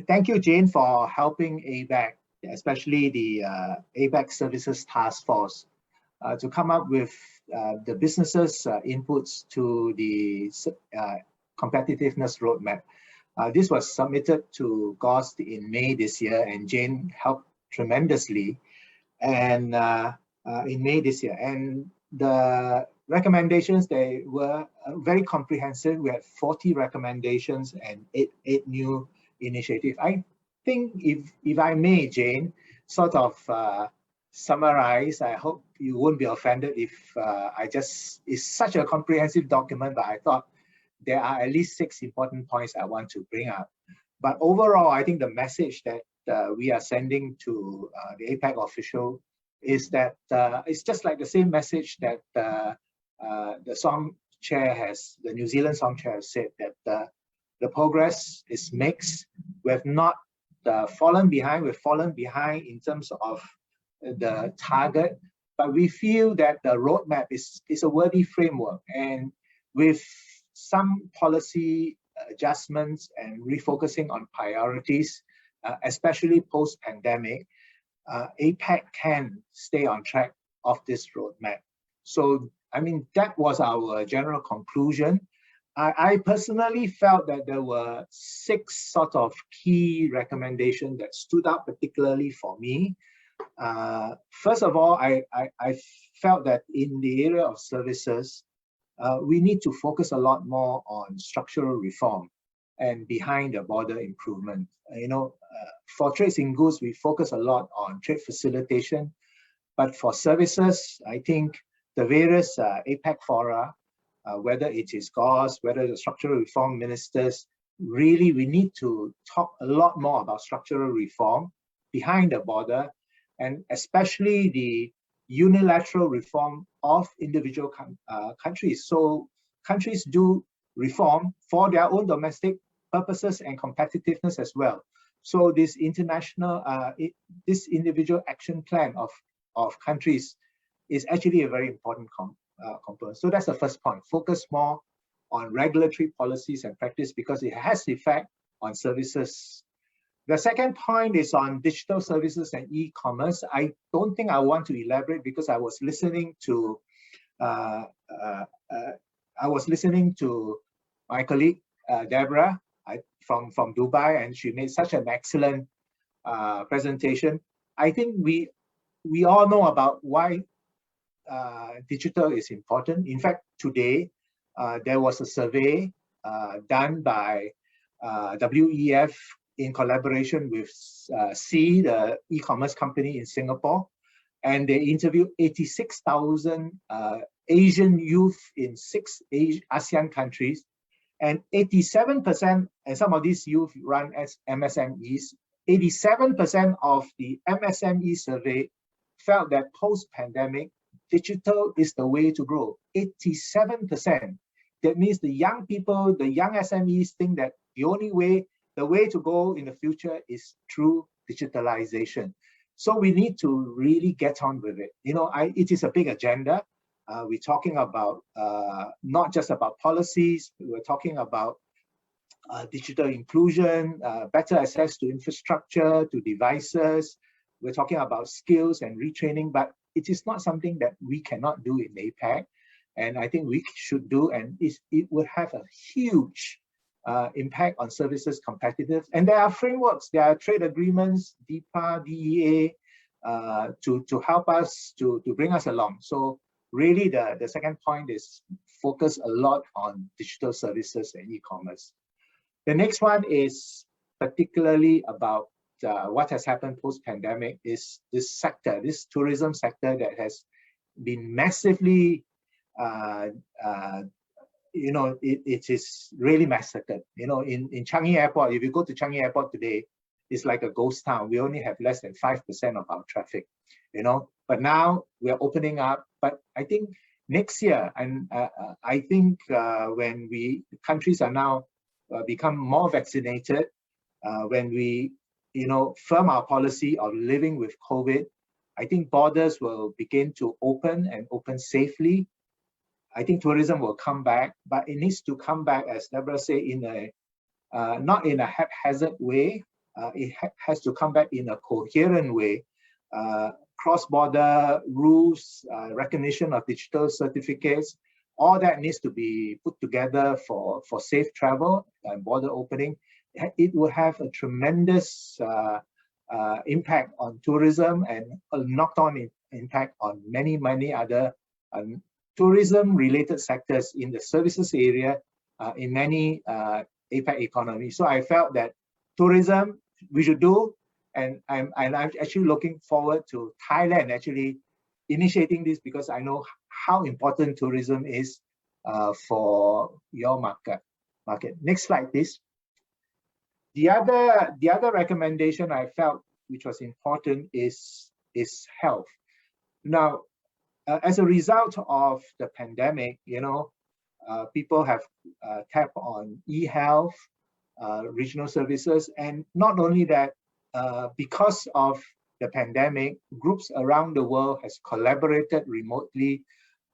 Thank you, Jane, for helping ABAC, especially the ABAC Services Task Force, to come up with the businesses' inputs to the competitiveness roadmap. This was submitted to GOST in May this year, and Jane helped tremendously and in May this year. And the recommendations, they were very comprehensive. We had 40 recommendations and eight new initiatives. I think if I may, Jane, sort of summarize, I hope you won't be offended if it's such a comprehensive document, but I thought there are at least 6 important points I want to bring up. But overall, I think the message that we are sending to the APAC official is that it's just like the same message that the Song Chair the New Zealand Song Chair has said, that the progress is mixed. We have not fallen behind. We've fallen behind in terms of the target, but we feel that the roadmap is a worthy framework. And with some policy adjustments and refocusing on priorities, especially post-pandemic, APAC can stay on track of this roadmap. So, I mean, that was our general conclusion. I personally felt that there were 6 sort of key recommendations that stood out particularly for me. First of all, I felt that in the area of services, we need to focus a lot more on structural reform and behind the border improvement. For trades in goods, we focus a lot on trade facilitation, but for services, I think the various APAC fora, whether it is GOS, whether the structural reform ministers, really we need to talk a lot more about structural reform behind the border, and especially the unilateral reform of individual countries. So countries do reform for their own domestic purposes and competitiveness as well. So this international, this individual action plan of countries is actually a very important component. So that's the first point. Focus more on regulatory policies and practice because it has effect on services. The second point is on digital services and e-commerce. I don't think I want to elaborate because I was listening to my colleague Deborah from Dubai, and she made such an excellent presentation. I think we all know about why digital is important. In fact, today there was a survey done by WEF in collaboration with C, the e-commerce company in Singapore, and they interviewed 86,000 Asian youth in 6 ASEAN countries, and 87%, and some of these youth run as MSMEs, 87% of the MSME survey felt that post-pandemic, digital is the way to grow. 87%. That means the young people, the young SMEs think that the way to go in the future is through digitalization. So we need to really get on with it. It is a big agenda. We're talking about not just about policies, we're talking about digital inclusion, better access to infrastructure, to devices. We're talking about skills and retraining, but it is not something that we cannot do in APAC. And I think we should do, and it would have a huge impact on services competitiveness. And there are frameworks, there are trade agreements, DIPA, DEA, to help us, to bring us along. So really the second point is focus a lot on digital services and e-commerce. The next one is particularly about what has happened post-pandemic is this sector, this tourism sector that has been massively it is really massacred. In Changi Airport, if you go to Changi Airport today, it's like a ghost town. We only have less than 5% of our traffic, But now we are opening up. But I think next year, and I think when countries are now become more vaccinated, when we, firm our policy of living with COVID, I think borders will begin to open and open safely. I think tourism will come back, but it needs to come back, as Deborah said, not in a haphazard way, has to come back in a coherent way. Cross-border rules, recognition of digital certificates, all that needs to be put together for safe travel and border opening. It will have a tremendous impact on tourism and a knock-on impact on many other tourism-related sectors in the services area in many APAC economies. So I felt that tourism we should do, and I'm actually looking forward to Thailand actually initiating this, because I know how important tourism is for your market. Next slide, please. The other recommendation I felt which was important is health. Now, as a result of the pandemic, people have tapped on e-health, regional services, and not only that, because of the pandemic, groups around the world has collaborated remotely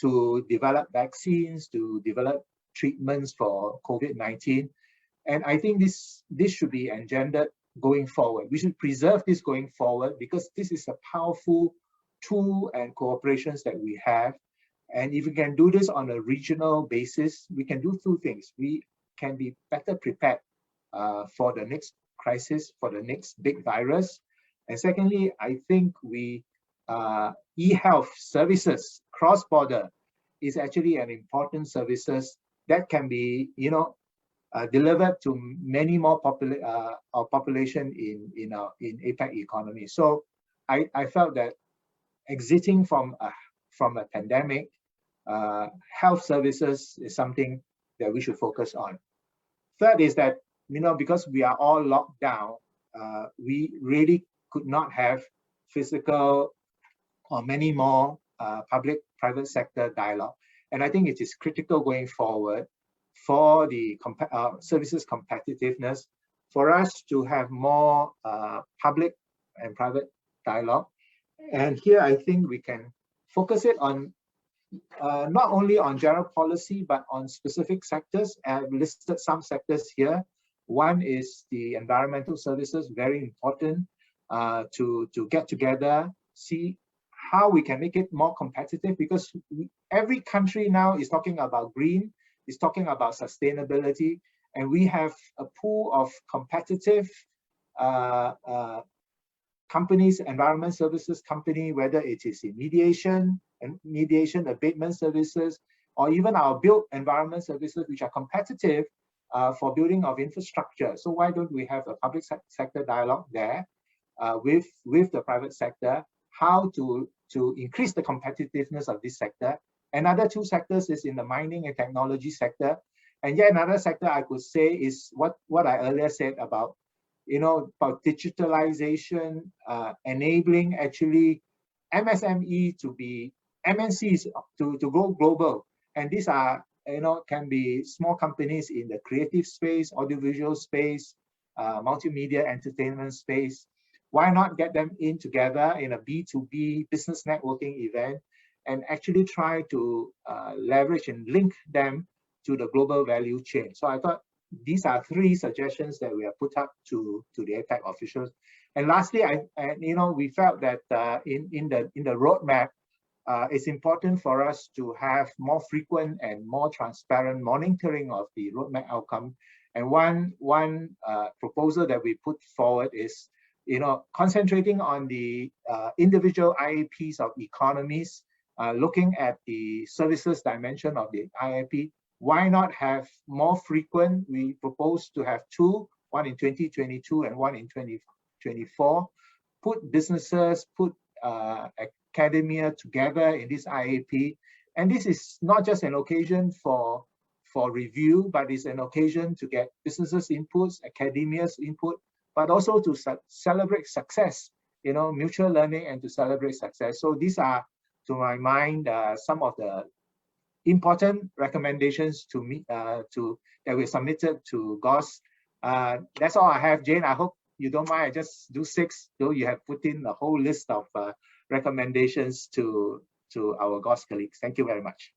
to develop vaccines, to develop treatments for COVID-19. And I think this should be engendered going forward. We should preserve this going forward, because this is a powerful tool and cooperations that we have. And if we can do this on a regional basis, we can do two things. We can be better prepared for the next crisis, for the next big virus. And secondly, I think e-health services cross-border is actually an important services that can be, delivered to many more population in APAC economy. So I felt that exiting from a pandemic, health services is something that we should focus on. Third is that, because we are all locked down, we really could not have physical or many more public-private sector dialogue. And I think it is critical going forward for the services competitiveness, for us to have more public and private dialogue. And here I think we can focus it on not only on general policy, but on specific sectors. I've listed some sectors here. One is the environmental services, very important to get together, see how we can make it more competitive, because every country now is talking about green, is talking about sustainability, and we have a pool of competitive companies, environment services company, whether it is in mediation abatement services, or even our built environment services, which are competitive for building of infrastructure. So why don't we have a public sector dialogue there with the private sector, how to increase the competitiveness of this sector. Another two sectors is in the mining and technology sector. And yet another sector I could say is what I earlier said about, about digitalization, enabling actually MSME to be MNCs to go global. And these are, can be small companies in the creative space, audiovisual space, multimedia entertainment space. Why not get them in together in a B2B business networking event and actually try to leverage and link them to the global value chain? So I thought these are three suggestions that we have put up to the APAC officials. And lastly, we felt that in the roadmap, it's important for us to have more frequent and more transparent monitoring of the roadmap outcome. And one proposal that we put forward is, concentrating on the individual IAPs of economies, looking at the services dimension of the IAP. Why not have more frequent? We propose to have two, one in 2022 and one in 2024. Put businesses, put academia together in this IAP. And this is not just an occasion for review, but it's an occasion to get businesses' inputs, academia's input, but also to celebrate success, mutual learning, and to celebrate success. So these are, to my mind, some of the important recommendations to me that we submitted to GOS. That's all I have, Jane. I hope you don't mind. I just do 6, though you have put in a whole list of recommendations to our GOS colleagues. Thank you very much.